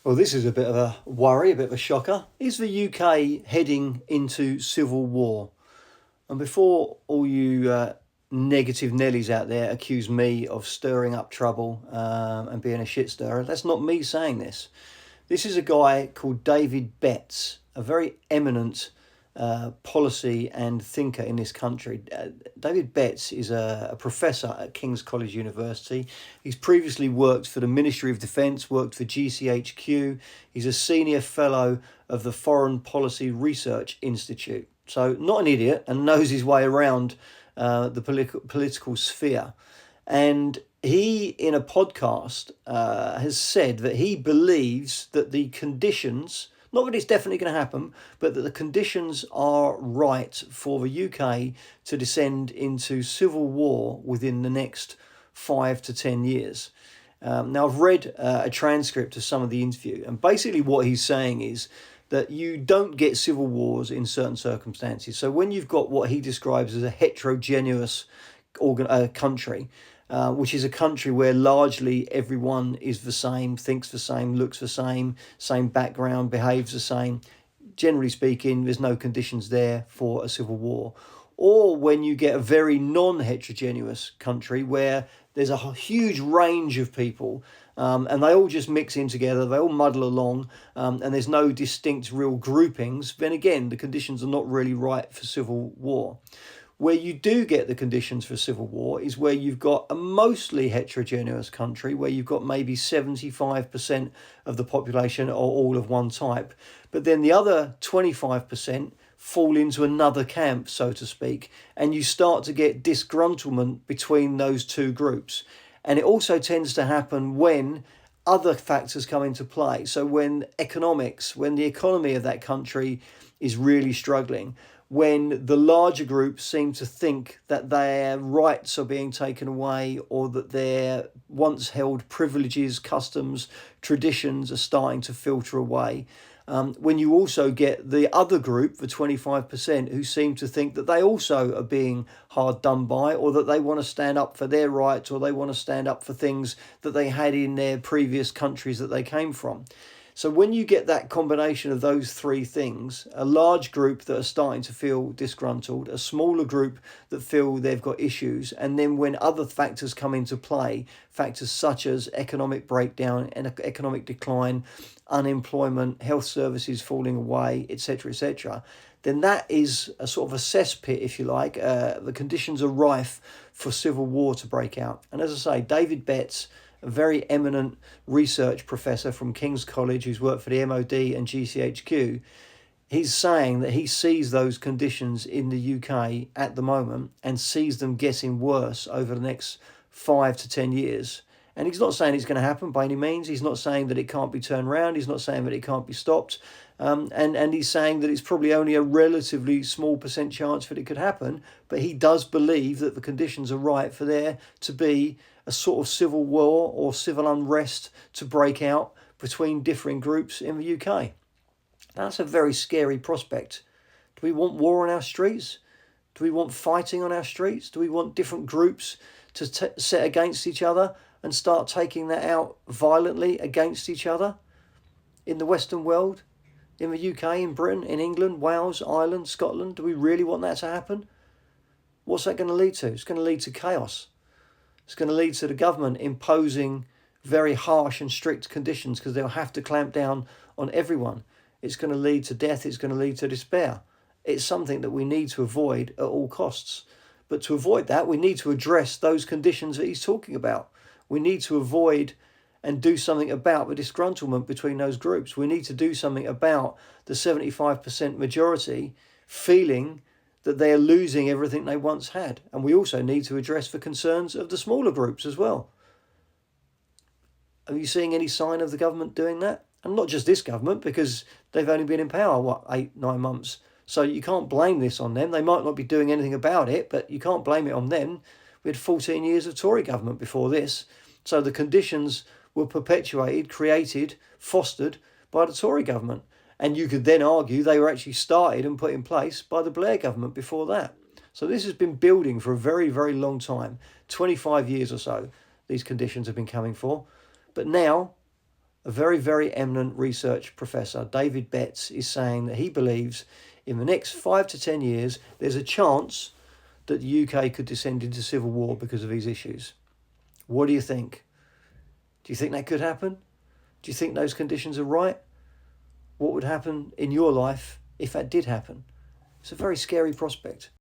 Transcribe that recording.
Well, this is a bit of a worry, a bit of a shocker. Is the UK heading into civil war? And before all you negative Nellies out there accuse me of stirring up trouble and being a shit stirrer, that's not me saying this. This is a guy called David Betts, a very eminent policy and thinker in this country. David Betts is a professor at King's College University. He's previously worked for the Ministry of Defence, worked for GCHQ. He's a senior fellow of the Foreign Policy Research Institute. So not an idiot and knows his way around the political sphere. And he, in a podcast, has said that he believes that the conditions, not that it's definitely going to happen, but that the conditions are right for the UK to descend into civil war within the next 5 to 10 years. Now, I've read a transcript of some of the interview, and basically what he's saying is that you don't get civil wars in certain circumstances. So when you've got what he describes as a heterogeneous country, which is a country where largely everyone is the same, thinks the same, looks the same background, behaves the same. Generally speaking, there's no conditions there for a civil war. Or when you get a very non-heterogeneous country where there's a huge range of people and they all just mix in together, they all muddle along, and there's no distinct real groupings, then again, the conditions are not really right for civil war. Where you do get the conditions for civil war is where you've got a mostly heterogeneous country, where you've got maybe 75% of the population are all of one type, but then the other 25% fall into another camp, so to speak, and you start to get disgruntlement between those two groups. And it also tends to happen when other factors come into play. So when the economy of that country is really struggling, when the larger groups seem to think that their rights are being taken away or that their once held privileges, customs, traditions are starting to filter away. When you also get the other group, the 25%, who seem to think that they also are being hard done by, or that they want to stand up for their rights, or they want to stand up for things that they had in their previous countries that they came from. So when you get that combination of those three things, a large group that are starting to feel disgruntled, a smaller group that feel they've got issues, and then when other factors come into play, factors such as economic breakdown and economic decline, unemployment, health services falling away, etc., then that is a sort of a cesspit, if you like. The conditions are rife for civil war to break out. And as I say, David Betts, a very eminent research professor from King's College who's worked for the MOD and GCHQ, he's saying that he sees those conditions in the UK at the moment and sees them getting worse over the next 5 to 10 years. And he's not saying it's going to happen by any means. He's not saying that it can't be turned around. He's not saying that it can't be stopped. And he's saying that it's probably only a relatively small percent chance that it could happen. But he does believe that the conditions are right for there to be a sort of civil war or civil unrest to break out between differing groups in the UK. That's a very scary prospect. Do we want war on our streets? Do we want fighting on our streets? Do we want different groups to set against each other and start taking that out violently against each other in the Western world, in the UK, in Britain, in England, Wales, Ireland, Scotland? Do we really want that to happen? What's that going to lead to? It's going to lead to chaos. It's going to lead to the government imposing very harsh and strict conditions because they'll have to clamp down on everyone. It's going to lead to death. It's going to lead to despair. It's something that we need to avoid at all costs. But to avoid that, we need to address those conditions that he's talking about. We need to avoid and do something about the disgruntlement between those groups. We need to do something about the 75% majority feeling that they are losing everything they once had. And we also need to address the concerns of the smaller groups as well. Are you seeing any sign of the government doing that? And not just this government, because they've only been in power, 8, 9 months. So you can't blame this on them. They might not be doing anything about it, but you can't blame it on them. We had 14 years of Tory government before this. So the conditions were perpetuated, created, fostered by the Tory government. And you could then argue they were actually started and put in place by the Blair government before that. So this has been building for a very, very long time. 25 years or so, these conditions have been coming for. But now, A very, very eminent research professor, David Betts, is saying that he believes in the next 5 to 10 years, there's a chance that the UK could descend into civil war because of these issues. What do you think? Do you think that could happen? Do you think those conditions are right? What would happen in your life if that did happen? It's a very scary prospect.